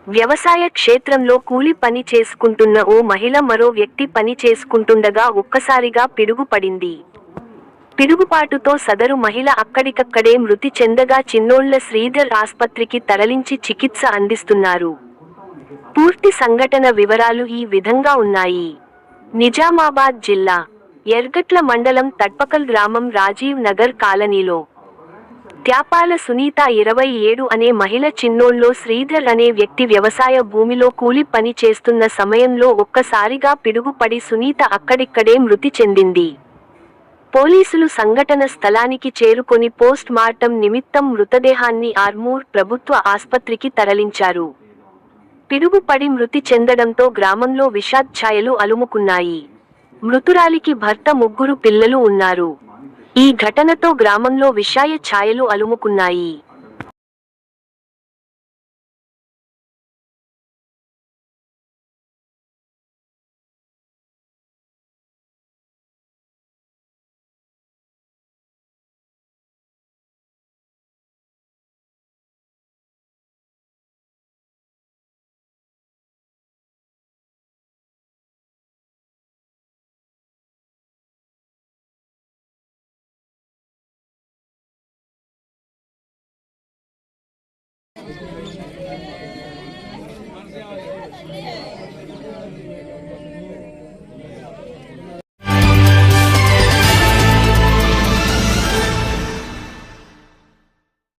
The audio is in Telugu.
వ్యవసాయ క్షేత్రంలో కూలి పని చేసుకుంటున్న ఓ మహిళ మరో వ్యక్తి పని చేసుకుంటుండగా ఒక్కసారిగా పిడుగు పడింది. పిడుగుపాటుతో సదరు మహిళ అక్కడికక్కడే మృతి చెందగా చిన్నోళ్ల శ్రీధర్ ఆస్పత్రికి తరలించి చికిత్స అందిస్తున్నారు. పూర్తి సంఘటన వివరాలు ఈ విధంగా ఉన్నాయి. నిజామాబాద్ జిల్లా ఎర్గట్ల మండలం తడ్పకల్ గ్రామం రాజీవ్ నగర్ కాలనీలో త్యాపాల సునీత 27 అనే మహిళ చిన్నోళ్ళలో శ్రీధర్ అనే వ్యక్తి వ్యవసాయ భూమిలో కూలి పని చేస్తున్న సమయంలో ఒక్కసారిగా పిడుగుపడి సునీత అక్కడిక్కడే మృతి చెందింది. పోలీసులు సంఘటన స్థలానికి చేరుకొని పోస్ట్ మార్టం నిమిత్తం మృతదేహాన్ని ఆర్మూర్ ప్రభుత్వ ఆస్పత్రికి తరలించారు. పిడుగుపడి మృతి చెందడంతో గ్రామంలో విషాదఛాయలు అలుముకున్నాయి. మృతురాలికి భర్త, 3 పిల్లలు ఉన్నారు. ఈ ఘటనతో గ్రామంలో విషాద ఛాయలు అలుముకున్నాయి.